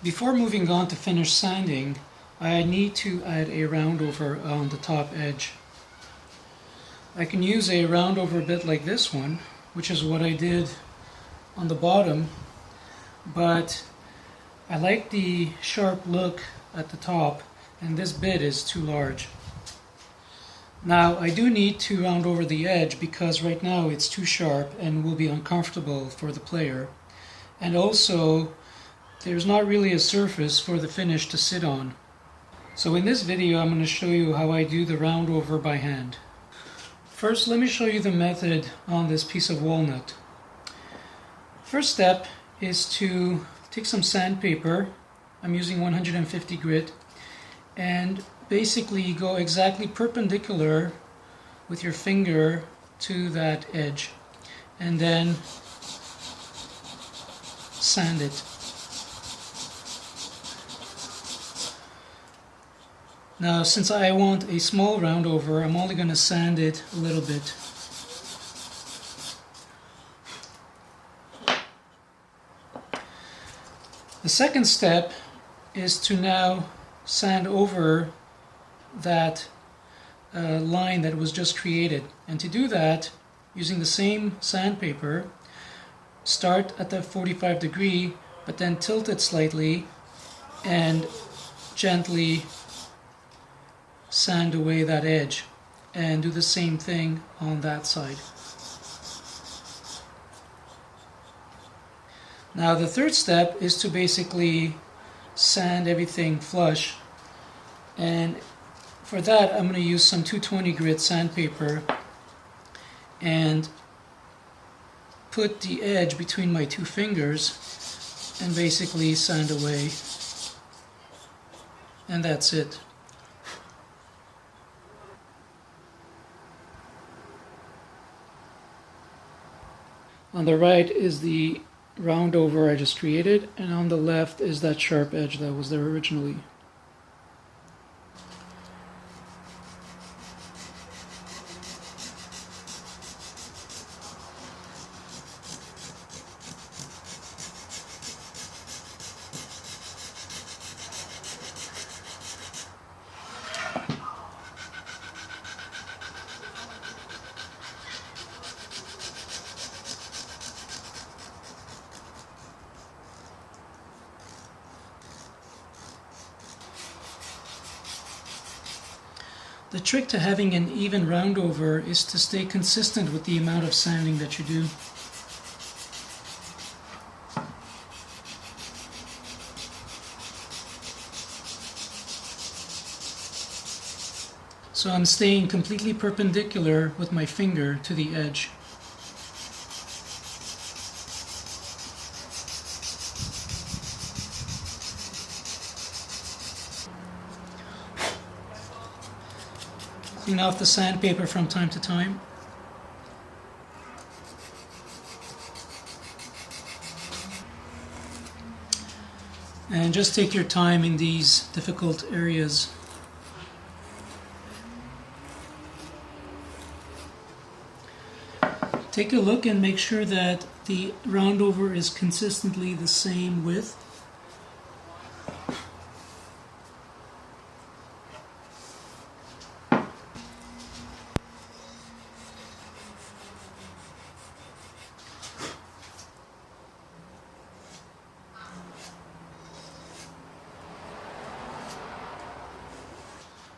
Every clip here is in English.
Before moving on to finish sanding, I need to add a roundover on the top edge. I can use a roundover bit like this one, which is what I did on the bottom, but I like the sharp look at the top, and this bit is too large. Now I do need to round over the edge because right now it's too sharp and will be uncomfortable for the player, and also there's not really a surface for the finish to sit on. So in this video I'm going to show you how I do the roundover by hand. First, let me show you the method on this piece of walnut. First step is to take some sandpaper. I'm using 150 grit, and basically go exactly perpendicular with your finger to that edge, and then sand it. Now, since I want a small roundover, I'm only going to sand it a little bit. The second step is to now sand over that line that was just created. And to do that, using the same sandpaper, start at the 45 degree, but then tilt it slightly and gently sand away that edge, and do the same thing on that side. Now the third step is to basically sand everything flush, and for that I'm going to use some 220 grit sandpaper and put the edge between my two fingers and basically sand away, and that's it. On the right is the roundover I just created, and on the left is that sharp edge that was there originally. The trick to having an even roundover is to stay consistent with the amount of sanding that you do. So I'm staying completely perpendicular with my finger to the edge. Clean off the sandpaper from time to time. And just take your time in these difficult areas. Take a look and make sure that the roundover is consistently the same width.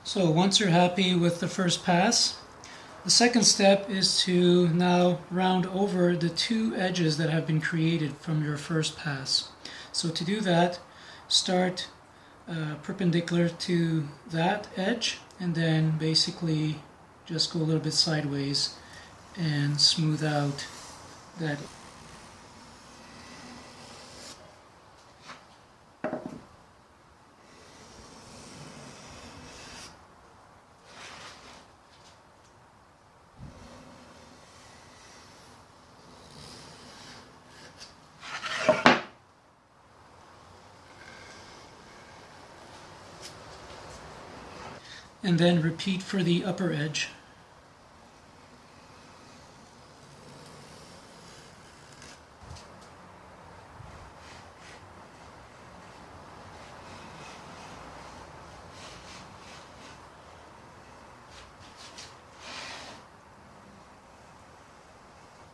So once you're happy with the first pass, the second step is to now round over the two edges that have been created from your first pass. So to do that, start perpendicular to that edge, and then basically just go a little bit sideways and smooth out that. And then repeat for the upper edge.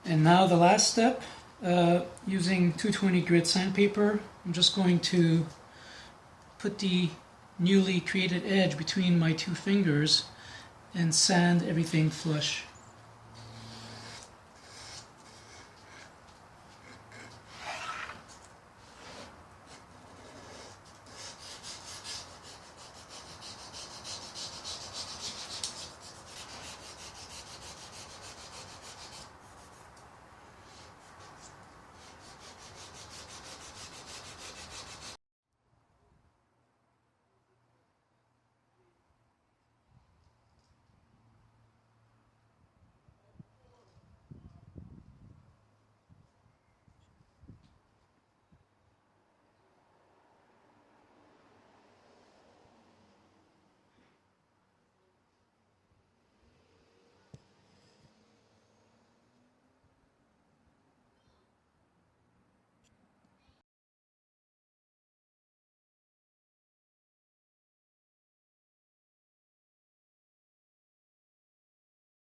And now the last step, using 220 grit sandpaper, I'm just going to put the newly created edge between my two fingers and sand everything flush.